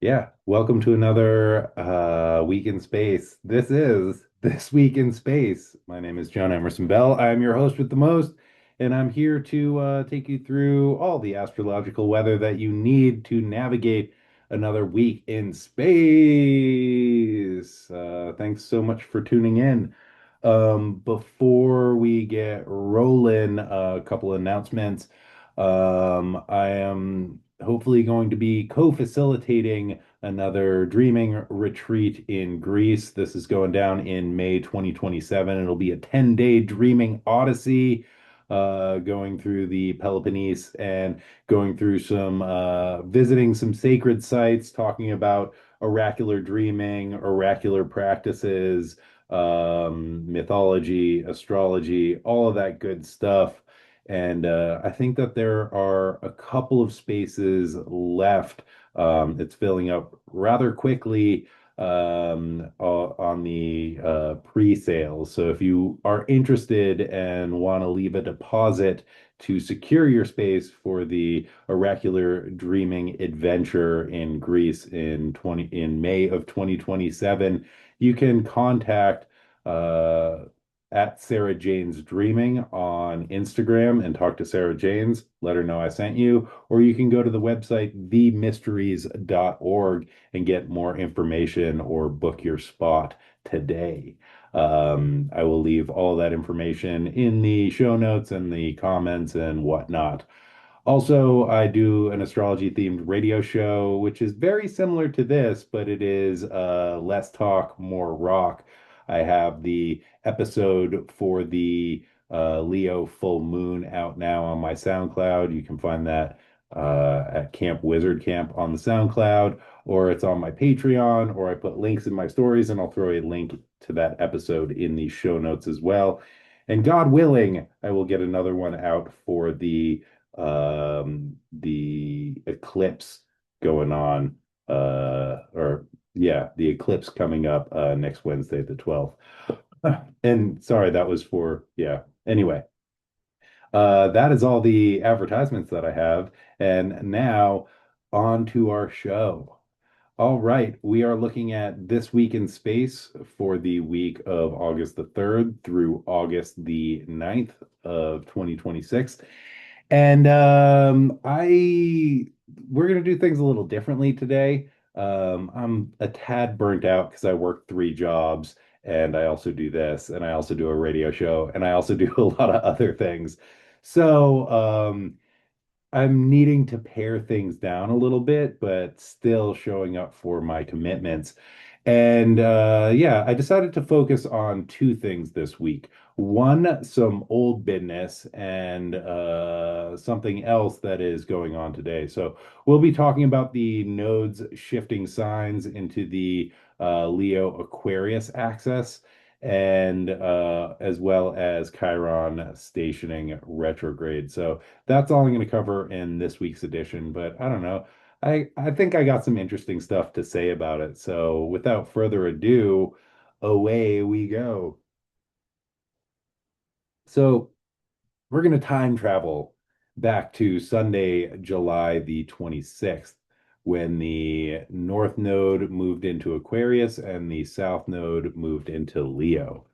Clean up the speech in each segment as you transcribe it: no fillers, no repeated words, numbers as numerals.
Yeah, welcome to another week in space. This is This Week in Space. My name is John Emerson Bell. I'm your host with the most, and I'm here to take you through all the astrological weather that you need to navigate another week in space. Thanks so much for tuning in. Before we get rolling, a couple announcements. I am hopefully going to be co-facilitating another dreaming retreat in Greece. This is going down in May 2027. It'll be a 10-day dreaming odyssey, going through the Peloponnese and going through visiting some sacred sites, talking about oracular dreaming, oracular practices, mythology, astrology, all of that good stuff. And I think that there are a couple of spaces left. It's filling up rather quickly on the pre-sales. So if you are interested and want to leave a deposit to secure your space for the oracular dreaming adventure in Greece in May of 2027, you can contact uh, at Sarah Jane's Dreaming on Instagram and talk to Sarah Janes. Let her know I sent you. Or you can go to the website themysteries.org and get more information or book your spot today. I will leave all that information in the show notes and the comments and whatnot. Also, I do an astrology themed radio show, which is very similar to this, but it is less talk, more rock. I have the episode for the Leo full moon out now on my SoundCloud. You can find that at Camp Wizard Camp on the SoundCloud, or it's on my Patreon, or I put links in my stories, and I'll throw a link to that episode in the show notes as well. And God willing, I will get another one out for the eclipse going on, or yeah, the eclipse coming up next Wednesday, the 12th. And sorry, that was for, yeah. Anyway, that is all the advertisements that I have. And now on to our show. All right, we are looking at This Week in Space for the week of August the 3rd through August the 9th of 2026. And we're gonna do things a little differently today. I'm a tad burnt out because I work three jobs and I also do this and I also do a radio show and I also do a lot of other things. So I'm needing to pare things down a little bit, but still showing up for my commitments. And yeah, I decided to focus on two things this week. One, some old business, and something else that is going on today. So we'll be talking about the nodes shifting signs into the Leo Aquarius axis, and as well as Chiron stationing retrograde. So that's all I'm going to cover in this week's edition, but I don't know. I think I got some interesting stuff to say about it. So without further ado, away we go. So we're going to time travel back to Sunday, July the 26th, when the North Node moved into Aquarius and the South Node moved into Leo.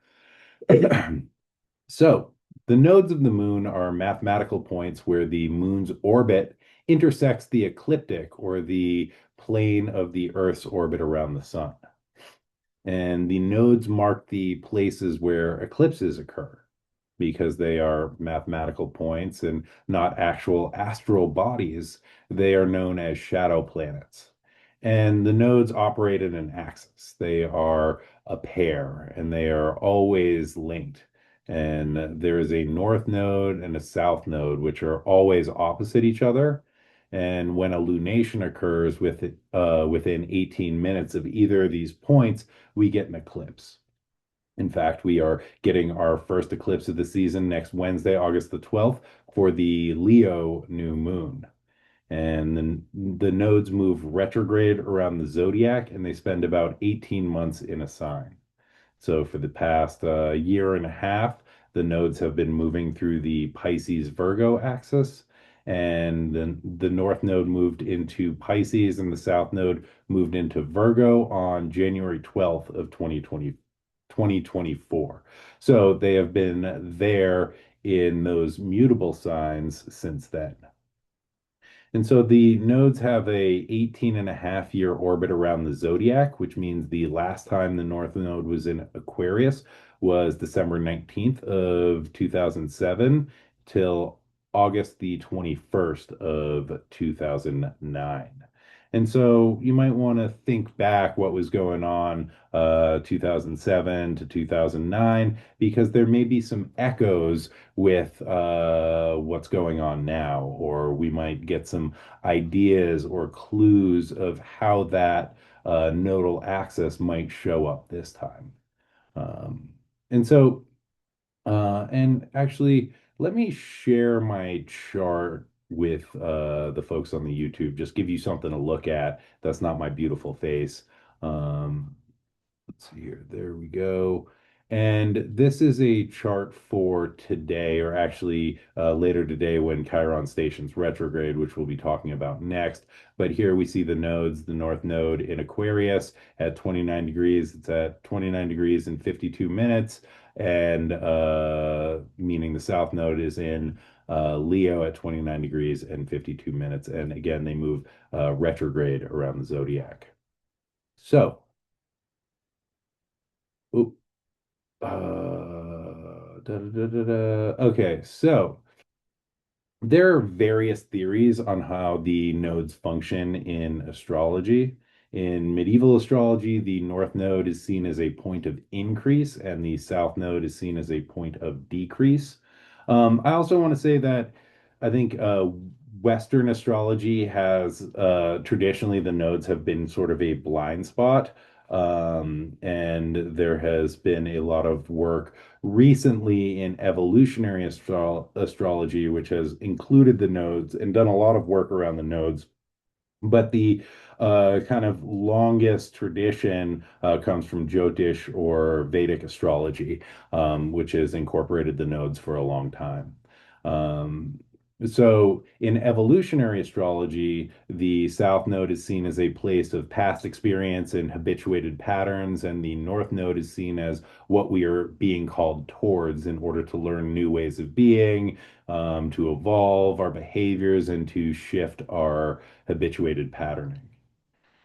So, the nodes of the moon are mathematical points where the moon's orbit intersects the ecliptic or the plane of the Earth's orbit around the sun. And the nodes mark the places where eclipses occur because they are mathematical points and not actual astral bodies. They are known as shadow planets. And the nodes operate in an axis. They are a pair and they are always linked. And there is a north node and a south node, which are always opposite each other. And when a lunation occurs within 18 minutes of either of these points, we get an eclipse. In fact, we are getting our first eclipse of the season next Wednesday, August the 12th, for the Leo new moon. And then the nodes move retrograde around the zodiac, and they spend about 18 months in a sign. So for the past year and a half, the nodes have been moving through the Pisces Virgo axis. And then the north node moved into Pisces and the south node moved into Virgo on January 12th of 2024. So they have been there in those mutable signs since then. And so the nodes have a 18 and a half year orbit around the zodiac, which means the last time the North Node was in Aquarius was December 19th of 2007 till August the 21st of 2009. And so you might want to think back what was going on 2007 to 2009, because there may be some echoes with what's going on now, or we might get some ideas or clues of how that nodal axis might show up this time. Um, and so, and actually, let me share my chart with the folks on the YouTube, just give you something to look at. That's not my beautiful face. Um, Let's see here. There we go. And this is a chart for today, or actually later today when Chiron stations retrograde, which we'll be talking about next. But here we see the nodes, the North Node in Aquarius at 29 degrees. It's at 29 degrees and 52 minutes. And meaning the South Node is in Leo at 29 degrees and 52 minutes. And again, they move retrograde around the zodiac. So, oop, okay, so there are various theories on how the nodes function in astrology. In medieval astrology, the north node is seen as a point of increase, and the south node is seen as a point of decrease. I also want to say that I think Western astrology has traditionally the nodes have been sort of a blind spot. And there has been a lot of work recently in evolutionary astrology, which has included the nodes and done a lot of work around the nodes. But the kind of longest tradition comes from Jyotish or Vedic astrology, which has incorporated the nodes for a long time. Um, so in evolutionary astrology, the South Node is seen as a place of past experience and habituated patterns, and the North Node is seen as what we are being called towards in order to learn new ways of being, to evolve our behaviors, and to shift our habituated patterning.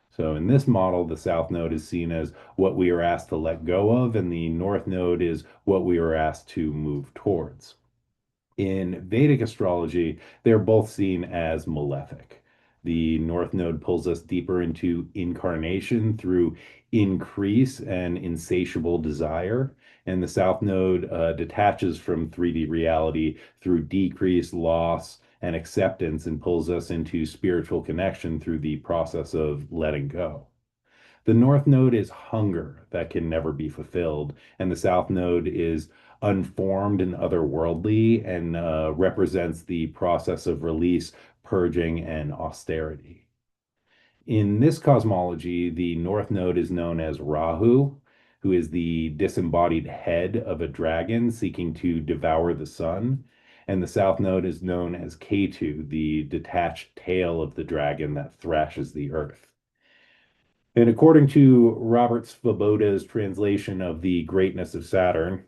So in this model, the South Node is seen as what we are asked to let go of, and the North Node is what we are asked to move towards. In Vedic astrology, they're both seen as malefic. The North Node pulls us deeper into incarnation through increase and insatiable desire, and the South Node detaches from 3D reality through decrease, loss, and acceptance, and pulls us into spiritual connection through the process of letting go. The North Node is hunger that can never be fulfilled, and the South Node is unformed and otherworldly, and represents the process of release, purging, and austerity. In this cosmology, the North Node is known as Rahu, who is the disembodied head of a dragon seeking to devour the sun. And the South Node is known as Ketu, the detached tail of the dragon that thrashes the earth. And according to Robert Svoboda's translation of The Greatness of Saturn,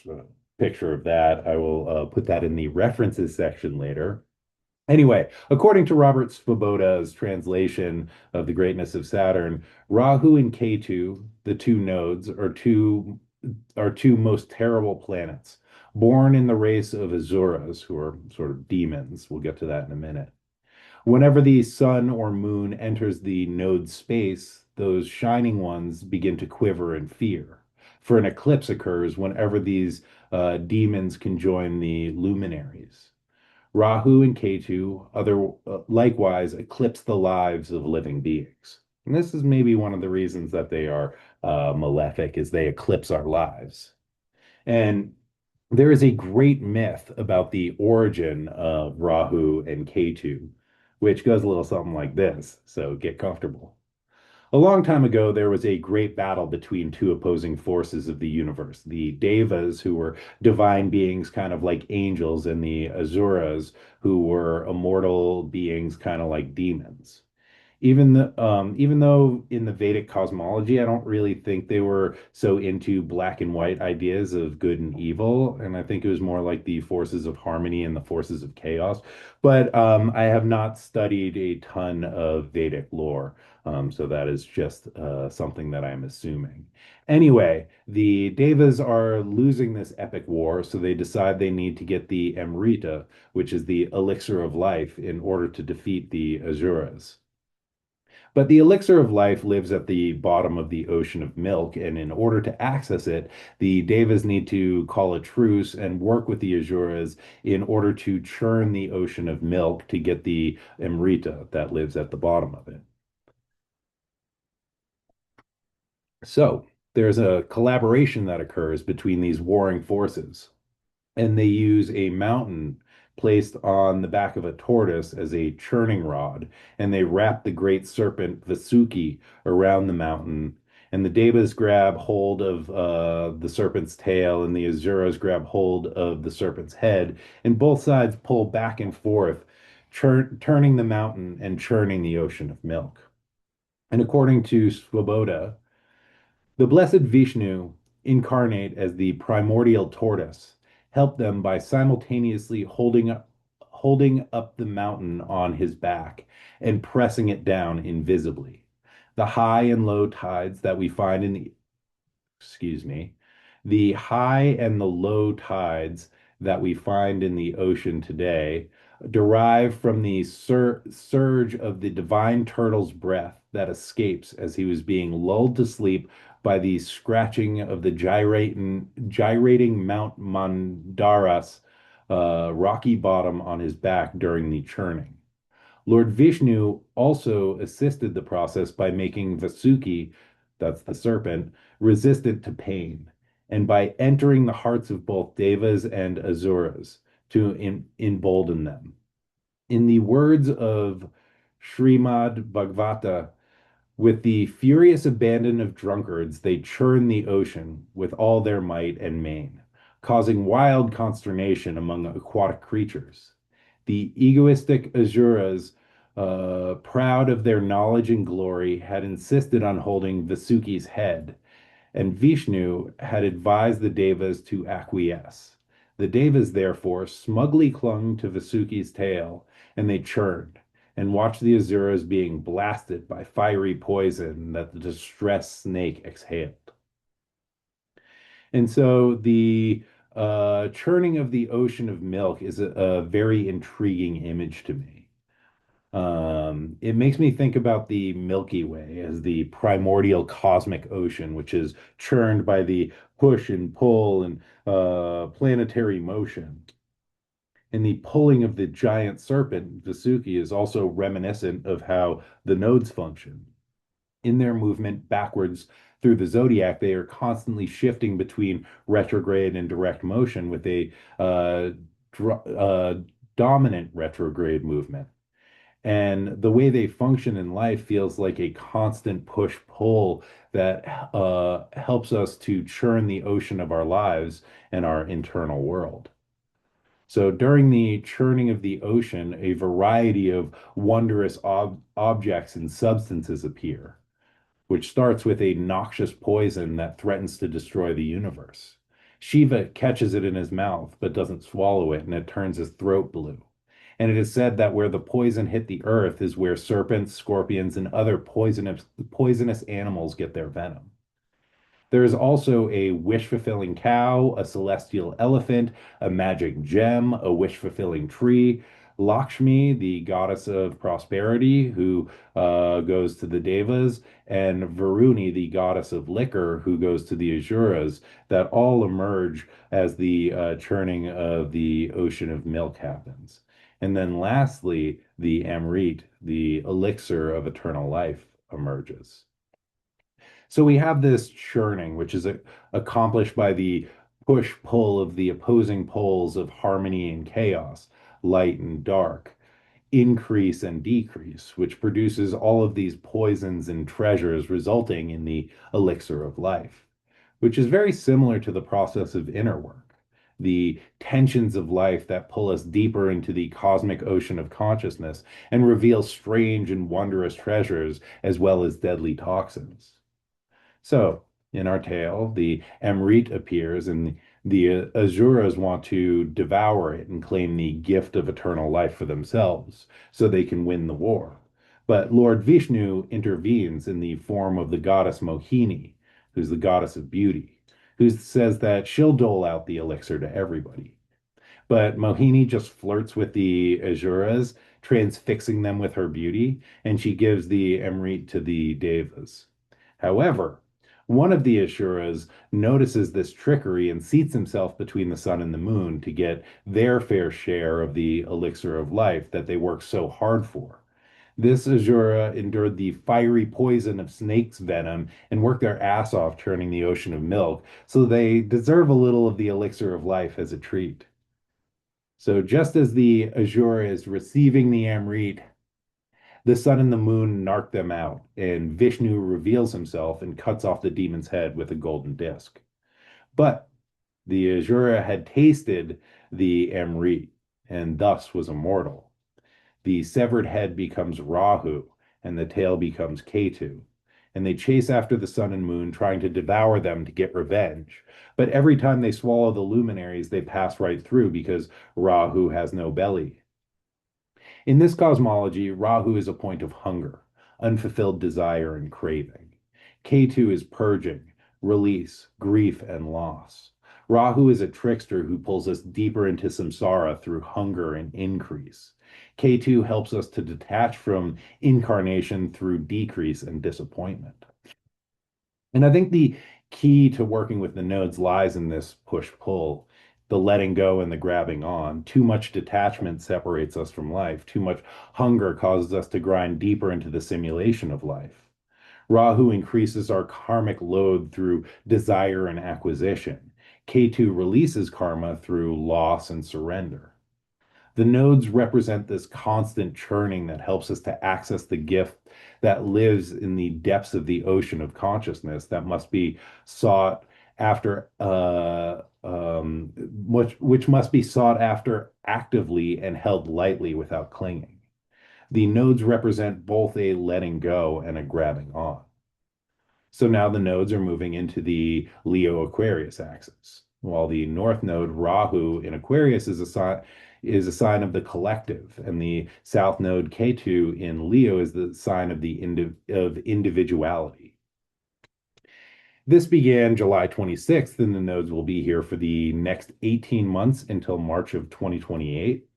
a picture of that, I will put that in the references section later. Anyway, according to Robert Svoboda's translation of The Greatness of Saturn, Rahu and Ketu, the two nodes, are two most terrible planets, born in the race of Asuras, who are sort of demons. We'll get to that in a minute. Whenever the sun or moon enters the node space, those shining ones begin to quiver in fear. For an eclipse occurs whenever these demons conjoin the luminaries. Rahu and Ketu likewise eclipse the lives of living beings. And this is maybe one of the reasons that they are malefic, is they eclipse our lives. And there is a great myth about the origin of Rahu and Ketu, which goes a little something like this. So get comfortable. A long time ago, there was a great battle between two opposing forces of the universe, the Devas, who were divine beings, kind of like angels, and the Asuras, who were immortal beings, kind of like demons. Even though in the Vedic cosmology, I don't really think they were so into black and white ideas of good and evil, and I think it was more like the forces of harmony and the forces of chaos. But I have not studied a ton of Vedic lore, so that is just something that I'm assuming. Anyway, the Devas are losing this epic war, so they decide they need to get the Amrita, which is the elixir of life, in order to defeat the Asuras. But the elixir of life lives at the bottom of the ocean of milk, and in order to access it, the Devas need to call a truce and work with the Asuras in order to churn the ocean of milk to get the Amrita that lives at the bottom of it. So there's a collaboration that occurs between these warring forces, and they use a mountain placed on the back of a tortoise as a churning rod, and they wrap the great serpent Vasuki around the mountain. And the Devas grab hold of the serpent's tail, and the Asuras grab hold of the serpent's head, and both sides pull back and forth, turning the mountain and churning the ocean of milk. And according to Svoboda, the blessed Vishnu, incarnate as the primordial tortoise, helped them by simultaneously holding up the mountain on his back and pressing it down invisibly. The high and low tides that we find in the excuse me, the high and the low tides that we find in the ocean today derive from the surge of the divine turtle's breath that escapes as he was being lulled to sleep by the scratching of the gyrating Mount Mandara's rocky bottom on his back during the churning. Lord Vishnu also assisted the process by making Vasuki, that's the serpent, resistant to pain, and by entering the hearts of both Devas and Asuras to embolden them. In the words of Srimad Bhagavata, with the furious abandon of drunkards, they churn the ocean with all their might and main, causing wild consternation among aquatic creatures. The egoistic Asuras, proud of their knowledge and glory, had insisted on holding Vasuki's head, and Vishnu had advised the Devas to acquiesce. The Devas, therefore, smugly clung to Vasuki's tail, and they churned and watched the Asuras being blasted by fiery poison that the distressed snake exhaled. And so the churning of the ocean of milk is a very intriguing image to me. It makes me think about the Milky Way as the primordial cosmic ocean, which is churned by the push and pull and planetary motion. And the pulling of the giant serpent, Vasuki, is also reminiscent of how the nodes function. In their movement backwards through the zodiac, they are constantly shifting between retrograde and direct motion with a dominant retrograde movement. And the way they function in life feels like a constant push-pull that helps us to churn the ocean of our lives and our internal world. So during the churning of the ocean, a variety of wondrous objects and substances appear, which starts with a noxious poison that threatens to destroy the universe. Shiva catches it in his mouth, but doesn't swallow it, and it turns his throat blue. And it is said that where the poison hit the earth is where serpents, scorpions, and other poisonous animals get their venom. There is also a wish-fulfilling cow, a celestial elephant, a magic gem, a wish-fulfilling tree, Lakshmi, the goddess of prosperity, who goes to the Devas, and Varuni, the goddess of liquor, who goes to the Asuras, that all emerge as the churning of the ocean of milk happens. And then lastly, the Amrit, the elixir of eternal life, emerges. So we have this churning, which is accomplished by the push-pull of the opposing poles of harmony and chaos, light and dark. increase and decrease, which produces all of these poisons and treasures, resulting in the elixir of life, which is very similar to the process of inner work, the tensions of life that pull us deeper into the cosmic ocean of consciousness and reveal strange and wondrous treasures as well as deadly toxins. So, in our tale, the Emrit appears, and the Asuras want to devour it and claim the gift of eternal life for themselves so they can win the war. But Lord Vishnu intervenes in the form of the goddess Mohini, who's the goddess of beauty, who says that she'll dole out the elixir to everybody. But Mohini just flirts with the Asuras, transfixing them with her beauty, and she gives the Emrit to the Devas. However, one of the Asuras notices this trickery and seats himself between the sun and the moon to get their fair share of the elixir of life that they work so hard for. This Asura endured the fiery poison of snake's venom and worked their ass off churning the ocean of milk, so they deserve a little of the elixir of life as a treat. So just as the Asura is receiving the Amrit, the sun and the moon narc them out, and Vishnu reveals himself and cuts off the demon's head with a golden disc. But the Asura had tasted the Amrit and thus was immortal. The severed head becomes Rahu, and the tail becomes Ketu. And they chase after the sun and moon, trying to devour them to get revenge. But every time they swallow the luminaries, they pass right through because Rahu has no belly. In this cosmology, Rahu is a point of hunger, unfulfilled desire, and craving. Ketu is purging, release, grief, and loss. Rahu is a trickster who pulls us deeper into samsara through hunger and increase. Ketu helps us to detach from incarnation through decrease and disappointment. And I think the key to working with the nodes lies in this push-pull, the letting go and the grabbing on. Too much detachment separates us from life. Too much hunger causes us to grind deeper into the simulation of life. Rahu increases our karmic load through desire and acquisition. Ketu releases karma through loss and surrender. The nodes represent this constant churning that helps us to access the gift that lives in the depths of the ocean of consciousness that must be sought after, which must be sought after actively and held lightly without clinging. The nodes represent both a letting go and a grabbing on. So now the nodes are moving into the Leo Aquarius axis. While the north node Rahu in Aquarius is a sign of the collective, and the south node Ketu in Leo is the sign of of individuality. This began July 26th, and the nodes will be here for the next 18 months until March of 2028.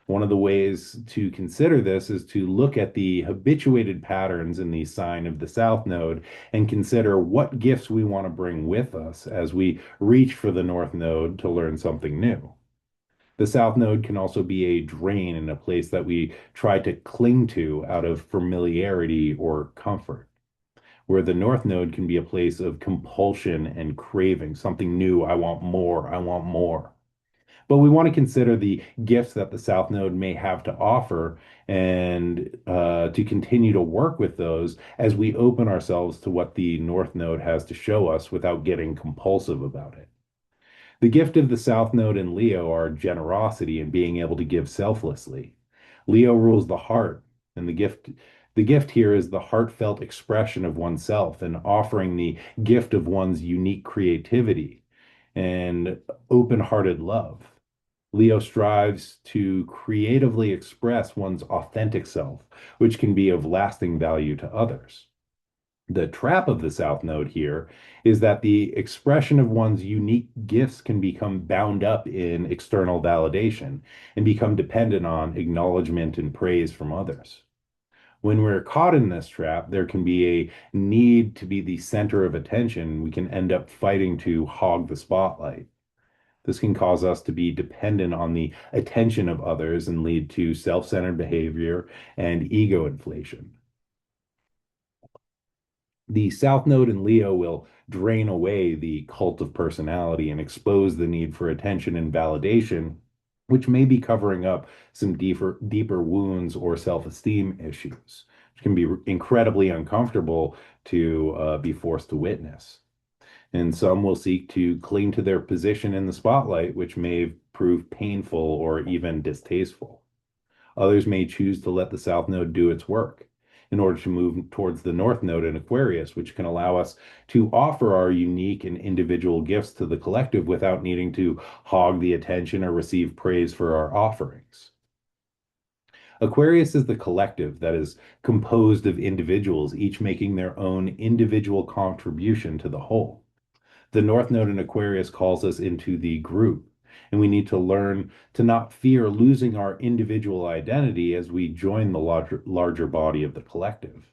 One of the ways to consider this is to look at the habituated patterns in the sign of the South Node and consider what gifts we want to bring with us as we reach for the North Node to learn something new. The South Node can also be a drain in a place that we try to cling to out of familiarity or comfort, where the North Node can be a place of compulsion and craving, something new. I want more. I want more. But we want to consider the gifts that the South Node may have to offer and to continue to work with those as we open ourselves to what the North Node has to show us without getting compulsive about it. The gift of the South Node in Leo are generosity and being able to give selflessly. Leo rules the heart, and the gift here is the heartfelt expression of oneself and offering the gift of one's unique creativity and open-hearted love. Leo strives to creatively express one's authentic self, which can be of lasting value to others. The trap of the South Node here is that the expression of one's unique gifts can become bound up in external validation and become dependent on acknowledgement and praise from others. When we're caught in this trap, there can be a need to be the center of attention. We can end up fighting to hog the spotlight. This can cause us to be dependent on the attention of others and lead to self-centered behavior and ego inflation. The South Node in Leo will drain away the cult of personality and expose the need for attention and validation, which may be covering up some deeper wounds or self-esteem issues, which can be incredibly uncomfortable to be forced to witness. And some will seek to cling to their position in the spotlight, which may prove painful or even distasteful. Others may choose to let the South Node do its work in order to move towards the North Node in Aquarius, which can allow us to offer our unique and individual gifts to the collective without needing to hog the attention or receive praise for our offerings. Aquarius is the collective that is composed of individuals, each making their own individual contribution to the whole. The North Node in Aquarius calls us into the group, and we need to learn to not fear losing our individual identity as we join the larger body of the collective.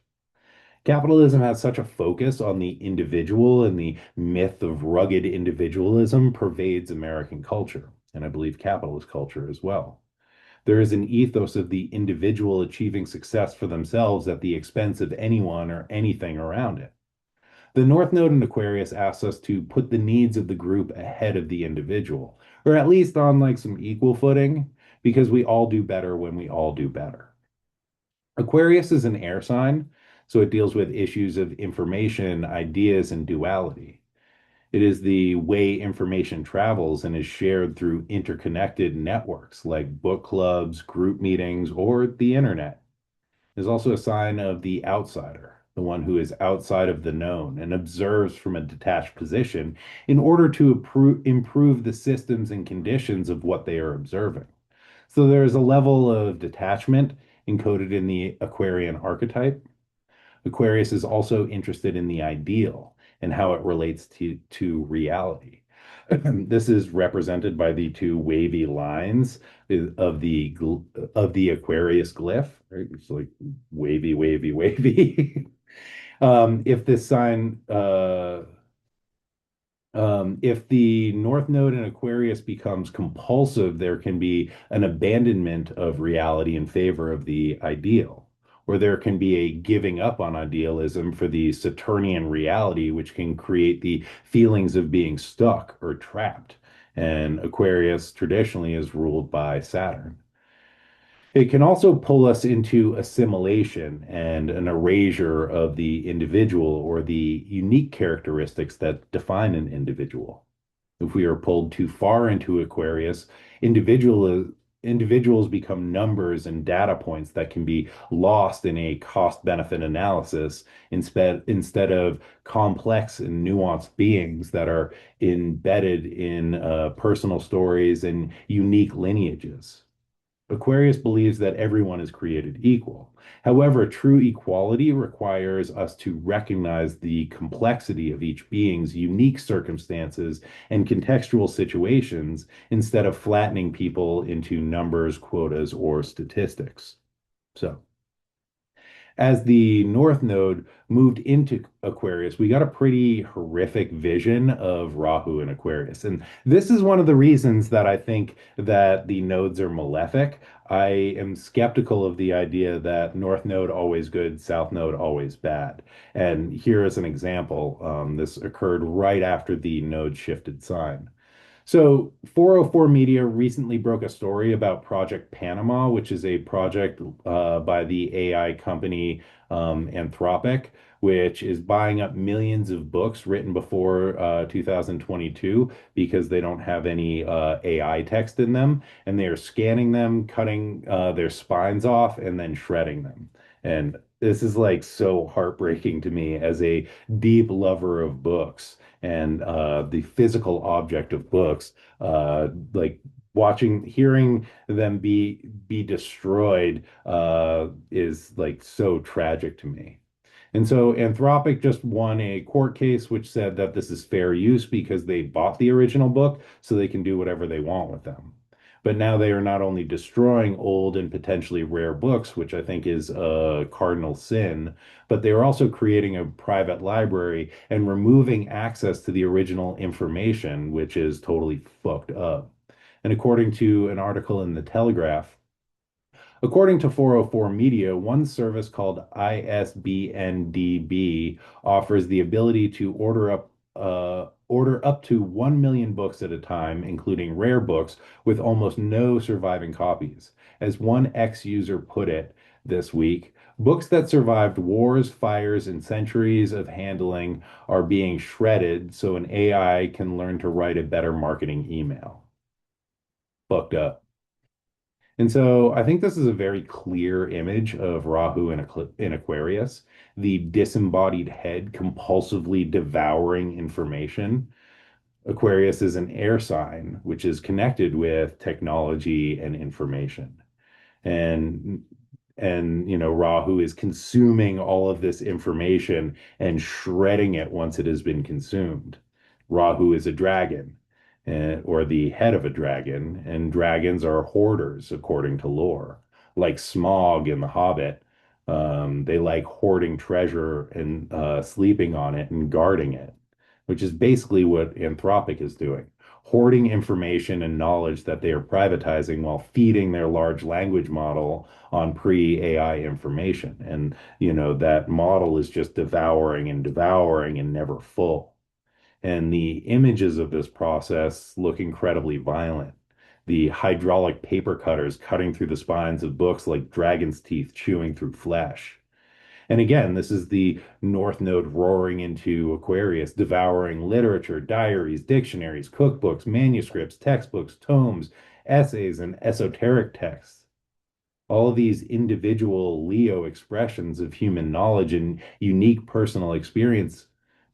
Capitalism has such a focus on the individual, and the myth of rugged individualism pervades American culture, and I believe capitalist culture as well. There is an ethos of the individual achieving success for themselves at the expense of anyone or anything around it. The North Node in Aquarius asks us to put the needs of the group ahead of the individual, or at least on like some equal footing, because we all do better when we all do better. Aquarius is an air sign, so it deals with issues of information, ideas, and duality. It is the way information travels and is shared through interconnected networks like book clubs, group meetings, or the internet. Is also a sign of the outsider, the one who is outside of the known and observes from a detached position in order to improve the systems and conditions of what they are observing. So there is a level of detachment encoded in the Aquarian archetype. Aquarius is also interested in the ideal and how it relates to reality. This is represented by the two wavy lines of the Aquarius glyph, right? It's like wavy, wavy, wavy. If this sign if the North Node in Aquarius becomes compulsive, there can be an abandonment of reality in favor of the ideal, or there can be a giving up on idealism for the Saturnian reality, which can create the feelings of being stuck or trapped. And Aquarius traditionally is ruled by Saturn. It can also pull us into assimilation and an erasure of the individual or the unique characteristics that define an individual. If we are pulled too far into Aquarius, individuals become numbers and data points that can be lost in a cost-benefit analysis instead of complex and nuanced beings that are embedded in personal stories and unique lineages. Aquarius believes that everyone is created equal. However, true equality requires us to recognize the complexity of each being's unique circumstances and contextual situations instead of flattening people into numbers, quotas, or statistics. So, as the North Node moved into Aquarius, we got a pretty horrific vision of Rahu in Aquarius. And this is one of the reasons that I think that the nodes are malefic. I am skeptical of the idea that North Node always good, South Node always bad. And here is an example. This occurred right after the node shifted sign. So, 404 Media recently broke a story about Project Panama, which is a project by the AI company Anthropic, which is buying up millions of books written before 2022 because they don't have any AI text in them. And they are scanning them, cutting their spines off, and then shredding them. And this is like so heartbreaking to me as a deep lover of books and the physical object of books, like hearing them be destroyed, is like so tragic to me. And so Anthropic just won a court case which said that this is fair use because they bought the original book, so they can do whatever they want with them. But now they are not only destroying old and potentially rare books, which I think is a cardinal sin, but they are also creating a private library and removing access to the original information, which is totally fucked up. And according to an article in The Telegraph, according to 404 Media, one service called ISBNDB offers the ability to order up to 1 million books at a time, including rare books, with almost no surviving copies. As one ex-user put it this week, books that survived wars, fires, and centuries of handling are being shredded so an AI can learn to write a better marketing email. Fucked up. And so I think this is a very clear image of Rahu in Aquarius, the disembodied head compulsively devouring information. Aquarius is an air sign, which is connected with technology and information. And Rahu is consuming all of this information and shredding it once it has been consumed. Rahu is a dragon, or the head of a dragon, and dragons are hoarders according to lore. Like Smog in The Hobbit, they like hoarding treasure and sleeping on it and guarding it, which is basically what Anthropic is doing, hoarding information and knowledge that they are privatizing while feeding their large language model on pre-AI information. And, that model is just devouring and never full. And the images of this process look incredibly violent. The hydraulic paper cutters cutting through the spines of books like dragon's teeth chewing through flesh. And again, this is the North Node roaring into Aquarius, devouring literature, diaries, dictionaries, cookbooks, manuscripts, textbooks, tomes, essays, and esoteric texts. All of these individual Leo expressions of human knowledge and unique personal experience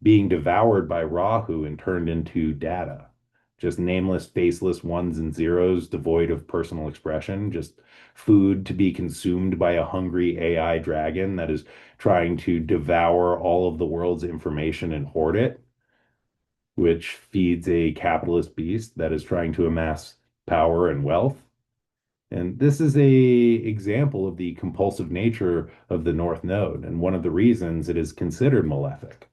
being devoured by Rahu and turned into data. Just nameless, faceless ones and zeros, devoid of personal expression, just food to be consumed by a hungry AI dragon that is trying to devour all of the world's information and hoard it, which feeds a capitalist beast that is trying to amass power and wealth. And this is a example of the compulsive nature of the North Node, and one of the reasons it is considered malefic.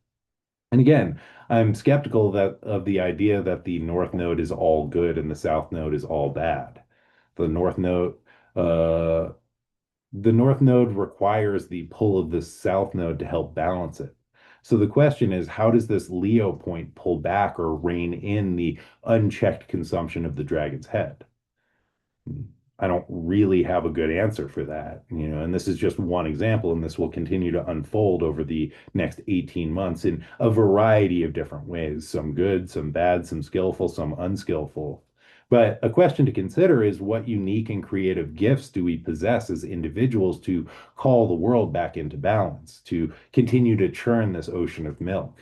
And again, I'm skeptical of the idea that the North Node is all good and the South Node is all bad. The North Node, uh, the North Node requires the pull of the South Node to help balance it. So the question is, how does this Leo point pull back or rein in the unchecked consumption of the dragon's head? I don't really have a good answer for that, and this is just one example, and this will continue to unfold over the next 18 months in a variety of different ways, some good, some bad, some skillful, some unskillful. But a question to consider is, what unique and creative gifts do we possess as individuals to call the world back into balance, to continue to churn this ocean of milk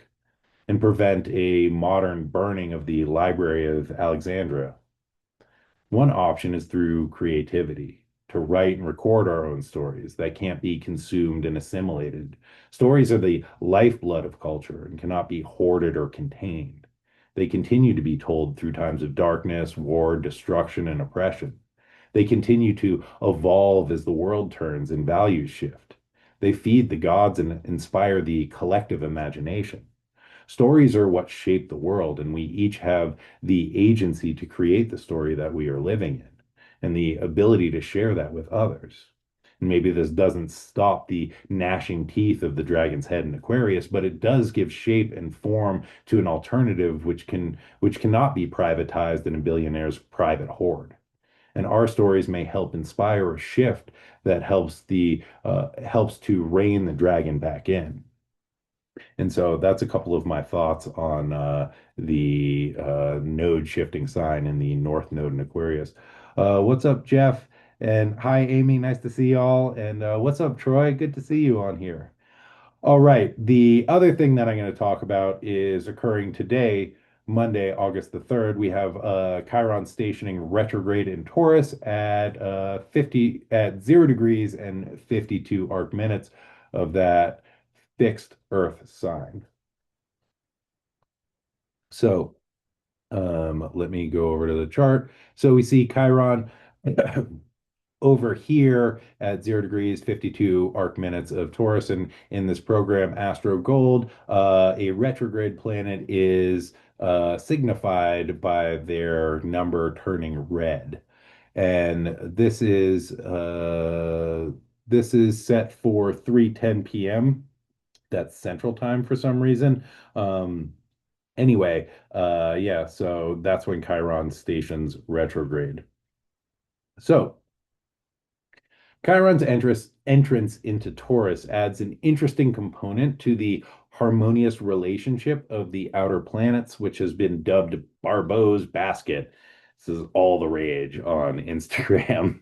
and prevent a modern burning of the Library of Alexandria? One option is through creativity, to write and record our own stories that can't be consumed and assimilated. Stories are the lifeblood of culture and cannot be hoarded or contained. They continue to be told through times of darkness, war, destruction, and oppression. They continue to evolve as the world turns and values shift. They feed the gods and inspire the collective imagination. Stories are what shape the world, and we each have the agency to create the story that we are living in and the ability to share that with others. And maybe this doesn't stop the gnashing teeth of the dragon's head in Aquarius, but it does give shape and form to an alternative which cannot be privatized in a billionaire's private hoard. And our stories may help inspire a shift that helps to rein the dragon back in. And so that's a couple of my thoughts on the node shifting sign in the North Node in Aquarius. What's up, Jeff? And hi, Amy. Nice to see y'all. And what's up, Troy? Good to see you on here. All right. The other thing that I'm going to talk about is occurring today, Monday, August the 3rd. We have Chiron stationing retrograde in Taurus at 0 degrees and 52 arc minutes of that fixed Earth sign. So let me go over to the chart. So we see Chiron over here at 0 degrees, 52 arc minutes of Taurus. And in this program, Astro Gold, a retrograde planet is signified by their number turning red. And this is set for 3:10 p.m. That's Central Time for some reason. Anyway, yeah, so that's when Chiron stations retrograde. So Chiron's entrance into Taurus adds an interesting component to the harmonious relationship of the outer planets, which has been dubbed Barbault's basket. This is all the rage on Instagram.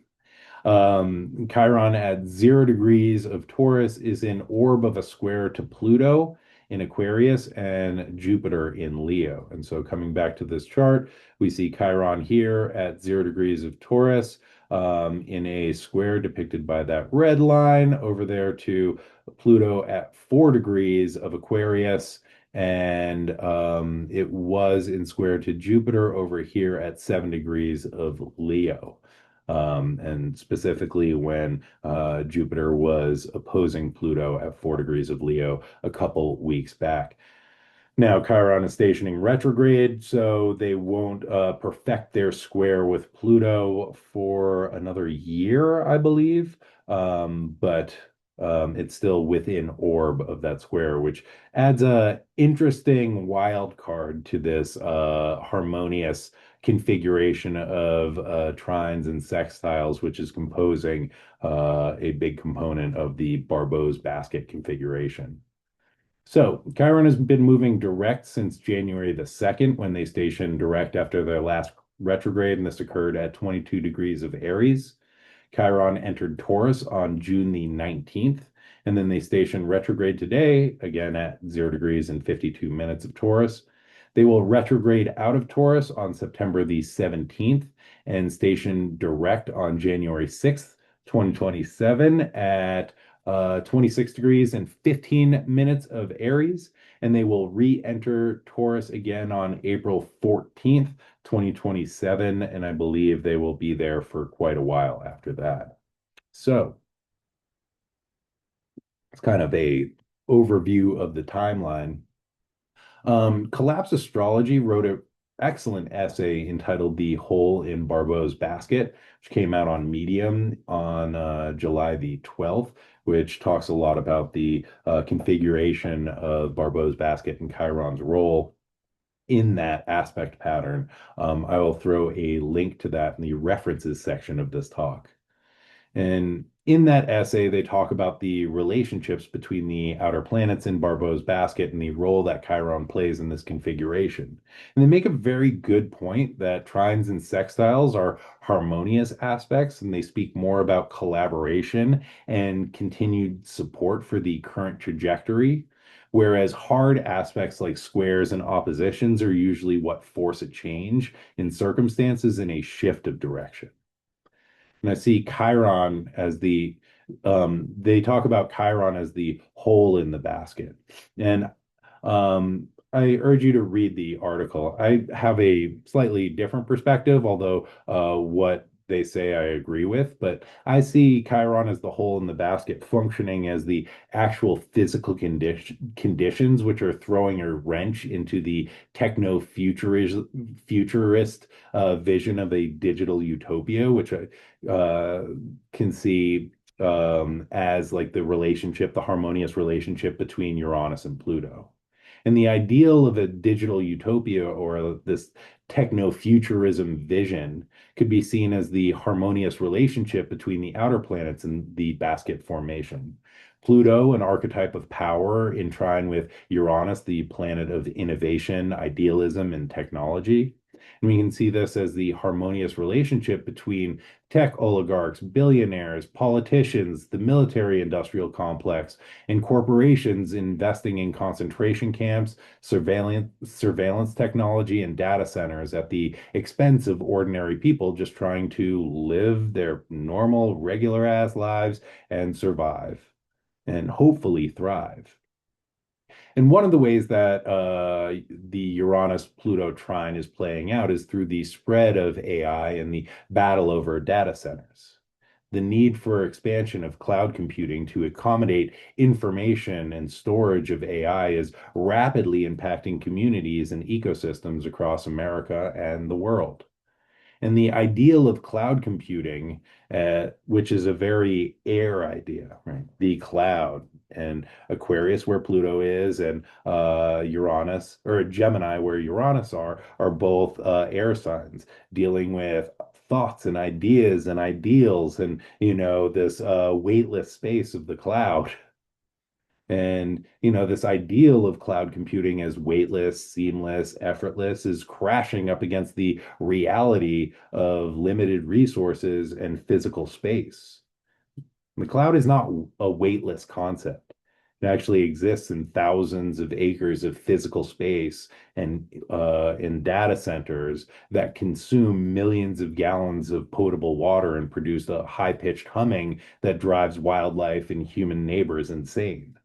Chiron at 0 degrees of Taurus is in orb of a square to Pluto in Aquarius and Jupiter in Leo. And so coming back to this chart, we see Chiron here at 0 degrees of Taurus in a square depicted by that red line over there to Pluto at 4 degrees of Aquarius. And it was in square to Jupiter over here at 7 degrees of Leo. And specifically when Jupiter was opposing Pluto at 4 degrees of Leo a couple weeks back. Now, Chiron is stationing retrograde, so they won't perfect their square with Pluto for another year, I believe. But it's still within orb of that square, which adds a interesting wild card to this harmonious configuration of trines and sextiles, which is composing a big component of the Barbault's basket configuration. So Chiron has been moving direct since January the 2nd, when they stationed direct after their last retrograde, and this occurred at 22 degrees of Aries. Chiron entered Taurus on June the 19th, and then they stationed retrograde today, again at 0 degrees and 52 minutes of Taurus. They will retrograde out of Taurus on September the 17th and station direct on January 6th, 2027 at 26 degrees and 15 minutes of Aries, and they will re-enter Taurus again on April 14th, 2027, and I believe they will be there for quite a while after that. So it's kind of a overview of the timeline. Collapse Astrology wrote an excellent essay entitled The Hole in Barbault's Basket, which came out on Medium on July the 12th, which talks a lot about the configuration of Barbault's basket and Chiron's role in that aspect pattern. I will throw a link to that in the references section of this talk. And in that essay, they talk about the relationships between the outer planets in Barbault's basket and the role that Chiron plays in this configuration. And they make a very good point that trines and sextiles are harmonious aspects, and they speak more about collaboration and continued support for the current trajectory. Whereas hard aspects like squares and oppositions are usually what force a change in circumstances and a shift of direction. And I see Chiron as they talk about Chiron as the hole in the basket. And I urge you to read the article. I have a slightly different perspective, although what they say I agree with, but I see Chiron as the hole in the basket functioning as the actual physical conditions which are throwing a wrench into the futurist vision of a digital utopia, which I can see as like the relationship, the harmonious relationship between Uranus and Pluto. And the ideal of a digital utopia or this techno-futurism vision could be seen as the harmonious relationship between the outer planets and the basket formation. Pluto, an archetype of power, in trine with Uranus, the planet of innovation, idealism, and technology. And we can see this as the harmonious relationship between tech oligarchs, billionaires, politicians, the military industrial complex, and corporations investing in concentration camps, surveillance technology, and data centers at the expense of ordinary people just trying to live their normal, regular ass lives and survive and hopefully thrive. And one of the ways that the Uranus-Pluto trine is playing out is through the spread of AI and the battle over data centers. The need for expansion of cloud computing to accommodate information and storage of AI is rapidly impacting communities and ecosystems across America and the world. And the ideal of cloud computing, which is a very air idea, right? The cloud, and Aquarius, where Pluto is, and Uranus, or Gemini, where Uranus are both air signs dealing with thoughts and ideas and ideals and, this weightless space of the cloud. And, this ideal of cloud computing as weightless, seamless, effortless is crashing up against the reality of limited resources and physical space. The cloud is not a weightless concept. It actually exists in thousands of acres of physical space and in data centers that consume millions of gallons of potable water and produce a high-pitched humming that drives wildlife and human neighbors insane.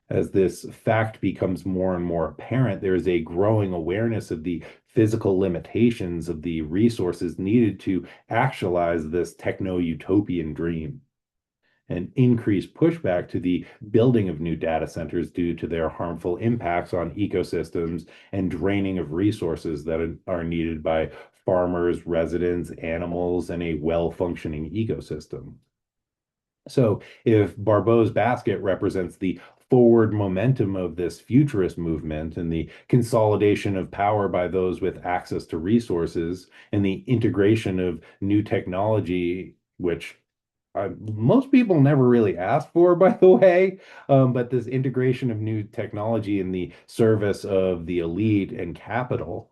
As this fact becomes more and more apparent, there is a growing awareness of the physical limitations of the resources needed to actualize this techno-utopian dream, and increased pushback to the building of new data centers due to their harmful impacts on ecosystems and draining of resources that are needed by farmers, residents, animals, and a well-functioning ecosystem. So, if Barbault's basket represents the forward momentum of this futurist movement and the consolidation of power by those with access to resources and the integration of new technology, which most people never really asked for, by the way, but this integration of new technology in the service of the elite and capital,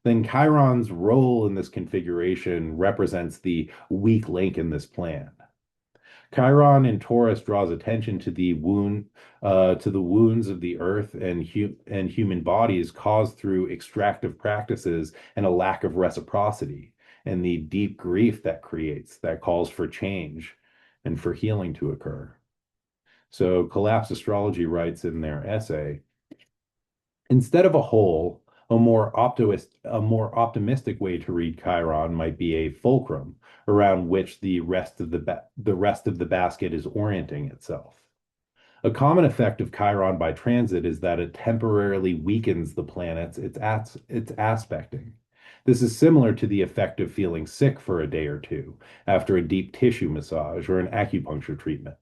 then Chiron's role in this configuration represents the weak link in this plan. Chiron in Taurus draws attention to the wounds of the earth and human bodies caused through extractive practices and a lack of reciprocity, and the deep grief that calls for change and for healing to occur. So, Collapse Astrology writes in their essay, instead of a whole, a more optimistic way to read Chiron might be a fulcrum around which the rest of the basket is orienting itself. A common effect of Chiron by transit is that it temporarily weakens the planets it's aspecting. This is similar to the effect of feeling sick for a day or two after a deep tissue massage or an acupuncture treatment.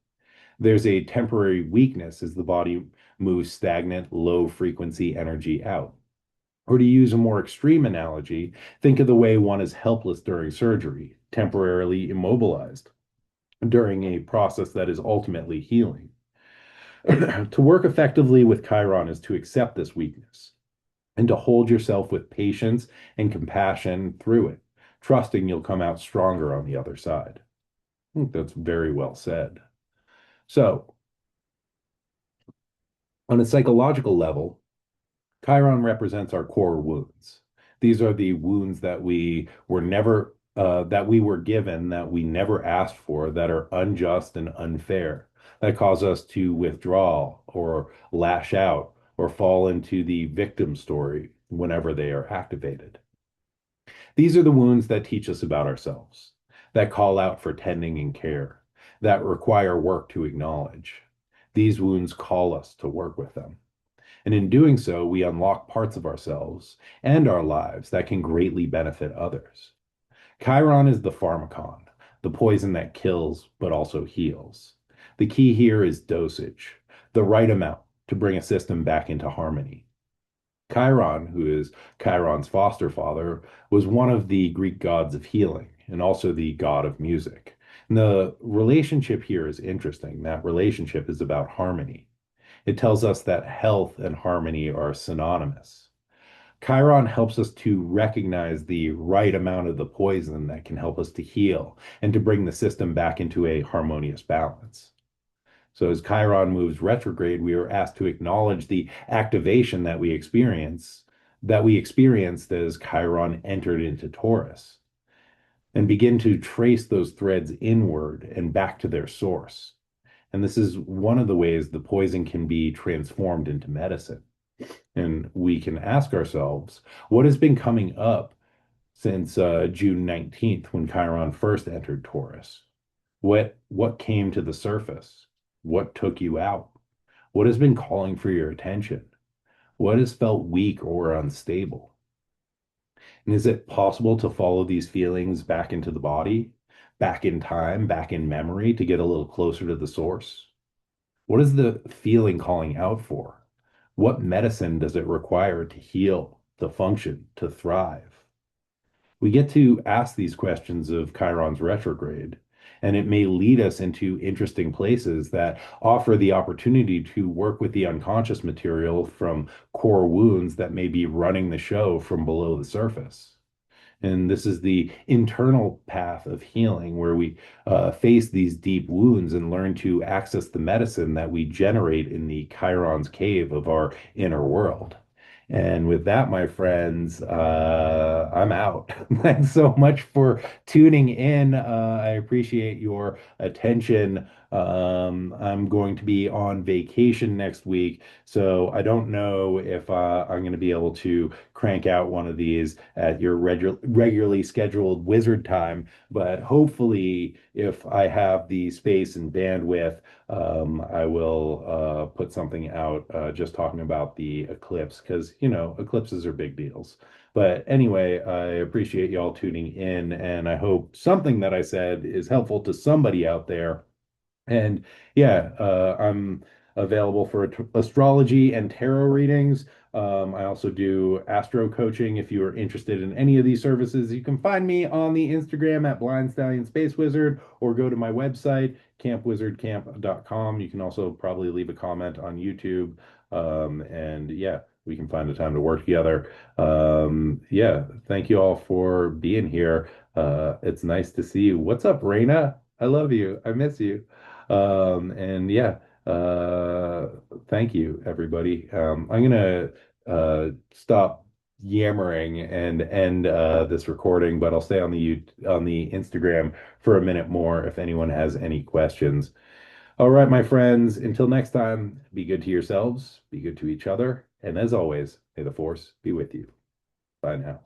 There's a temporary weakness as the body moves stagnant, low frequency energy out. Or to use a more extreme analogy, think of the way one is helpless during surgery, temporarily immobilized during a process that is ultimately healing. To work effectively with Chiron is to accept this weakness and to hold yourself with patience and compassion through it, trusting you'll come out stronger on the other side. I think that's very well said. So, on a psychological level, Chiron represents our core wounds. These are the wounds that we were given, that we never asked for, that are unjust and unfair, that cause us to withdraw or lash out or fall into the victim story whenever they are activated. These are the wounds that teach us about ourselves, that call out for tending and care, that require work to acknowledge. These wounds call us to work with them. And in doing so, we unlock parts of ourselves and our lives that can greatly benefit others. Chiron is the pharmacon, the poison that kills but also heals. The key here is dosage, the right amount to bring a system back into harmony. Chiron, who is Chiron's foster father, was one of the Greek gods of healing and also the god of music. And the relationship here is interesting. That relationship is about harmony. It tells us that health and harmony are synonymous. Chiron helps us to recognize the right amount of the poison that can help us to heal and to bring the system back into a harmonious balance. So as Chiron moves retrograde, we are asked to acknowledge the activation that we experienced as Chiron entered into Taurus, and begin to trace those threads inward and back to their source. And this is one of the ways the poison can be transformed into medicine. And we can ask ourselves, what has been coming up since June 19th when Chiron first entered Taurus? What came to the surface? What took you out? What has been calling for your attention? What has felt weak or unstable? And is it possible to follow these feelings back into the body, back in time, back in memory to get a little closer to the source? What is the feeling calling out for? What medicine does it require to heal, to function, to thrive? We get to ask these questions of Chiron's retrograde, and it may lead us into interesting places that offer the opportunity to work with the unconscious material from core wounds that may be running the show from below the surface. And this is the internal path of healing where we face these deep wounds and learn to access the medicine that we generate in the Chiron's cave of our inner world. And with that, my friends, I'm out. Thanks so much for tuning in. I appreciate your attention. I'm going to be on vacation next week, so I don't know if I'm going to be able to crank out one of these at your regularly scheduled wizard time. But hopefully, if I have the space and bandwidth, I will put something out just talking about the eclipse because, eclipses are big deals. But anyway, I appreciate y'all tuning in, and I hope something that I said is helpful to somebody out there. And yeah, I'm available for astrology and tarot readings. I also do astro coaching. If you are interested in any of these services, you can find me on the Instagram at Blind Stallion Space Wizard or go to my website, campwizardcamp.com. You can also probably leave a comment on YouTube. And yeah, we can find a time to work together. Yeah, thank you all for being here. It's nice to see you. What's up, Raina? I love you. I miss you. And yeah, uh, thank you, everybody. I'm gonna stop yammering and end this recording, but I'll stay on on the Instagram for a minute more if anyone has any questions. All right, my friends, until next time, be good to yourselves, be good to each other, and as always, may the force be with you. Bye now.